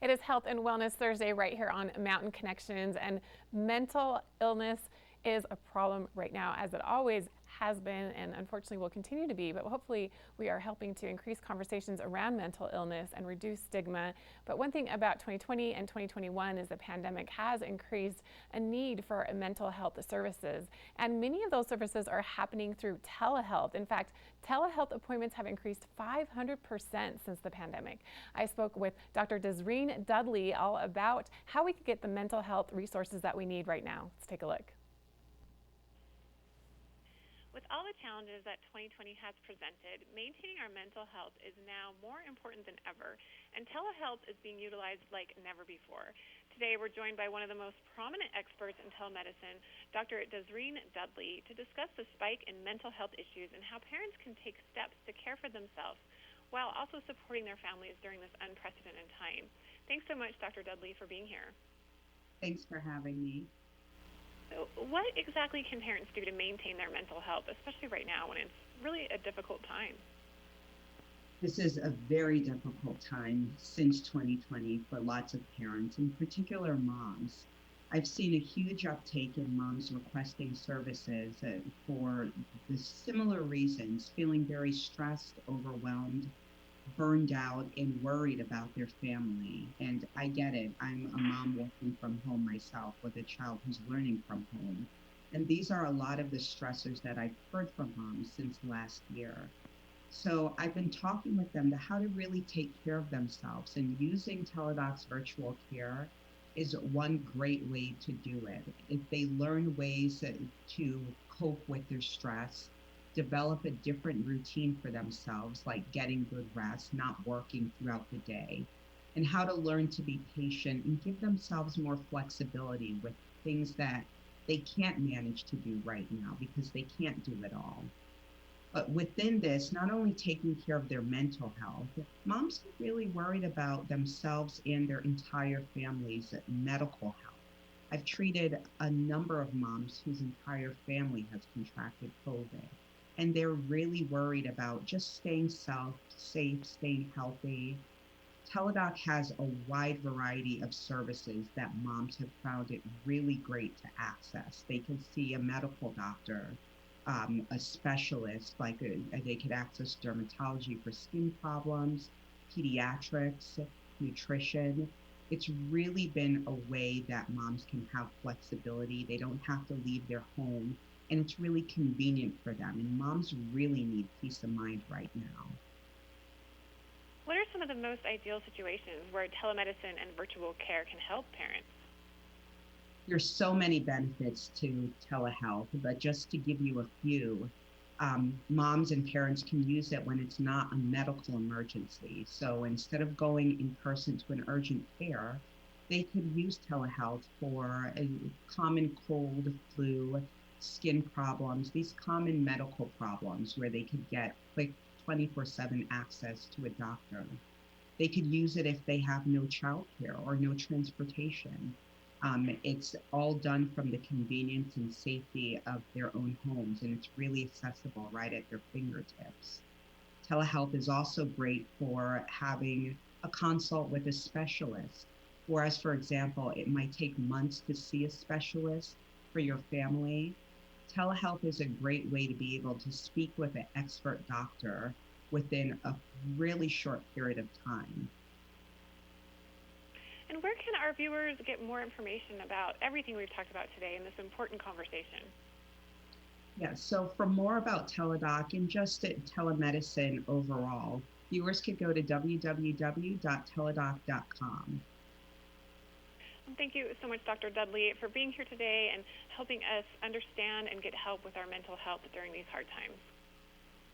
It is Health and Wellness Thursday right here on Mountain Connections, and mental illness is a problem right now, as it always has been and unfortunately will continue to be, but hopefully we are helping to increase conversations around mental illness and reduce stigma. But one thing about 2020 and 2021 is the pandemic has increased a need for mental health services, and many of those services are happening through telehealth. In fact, telehealth appointments have increased 500% since the pandemic. I spoke with Dr. Desreen Dudley all about how we can get the mental health resources that we need right now. Let's take a look. With all the challenges that 2020 has presented, maintaining our mental health is now more important than ever, and telehealth is being utilized like never before. Today, we're joined by one of the most prominent experts in telemedicine, Dr. Desreen Dudley, to discuss the spike in mental health issues and how parents can take steps to care for themselves while also supporting their families during this unprecedented time. Thanks so much, Dr. Dudley, for being here. Thanks for having me. So what exactly can parents do to maintain their mental health, especially right now when it's really a difficult time? This is a very difficult time since 2020 for lots of parents, in particular moms. I've seen a huge uptake in moms requesting services for the similar reasons, feeling very stressed, overwhelmed, burned out, and worried about their family. And I get it. I'm a mom working from home myself with a child who's learning from home. And these are a lot of the stressors that I've heard from moms since last year. So I've been talking with them to how to really take care of themselves, and using Teladoc's virtual care is one great way to do it. If they learn ways to cope with their stress, develop a different routine for themselves, like getting good rest, not working throughout the day, and how to learn to be patient and give themselves more flexibility with things that they can't manage to do right now because they can't do it all. But within this, not only taking care of their mental health, moms are really worried about themselves and their entire family's medical health. I've treated a number of moms whose entire family has contracted COVID, and they're really worried about just staying safe, staying healthy. Teladoc has a wide variety of services that moms have found it really great to access. They can see a medical doctor, a specialist, they could access dermatology for skin problems, pediatrics, nutrition. It's really been a way that moms can have flexibility. They don't have to leave their home, and it's really convenient for them. And moms really need peace of mind right now. What are some of the most ideal situations where telemedicine and virtual care can help parents? There's so many benefits to telehealth, but just to give you a few, moms and parents can use it when it's not a medical emergency. So instead of going in person to an urgent care, they could use telehealth for a common cold, flu, skin problems, these common medical problems where they could get quick 24/7 access to a doctor. They could use it if they have no childcare or no transportation. It's all done from the convenience and safety of their own homes, and it's really accessible right at their fingertips. Telehealth is also great for having a consult with a specialist. Whereas, for example, it might take months to see a specialist for your family. Telehealth is a great way to be able to speak with an expert doctor within a really short period of time. And where can our viewers get more information about everything we've talked about today in this important conversation? Yeah, so for more about Teladoc and just telemedicine overall, viewers could go to www.teladoc.com. Thank you so much, Dr. Dudley, for being here today and helping us understand and get help with our mental health during these hard times.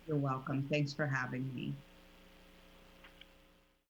You're welcome. Thanks for having me.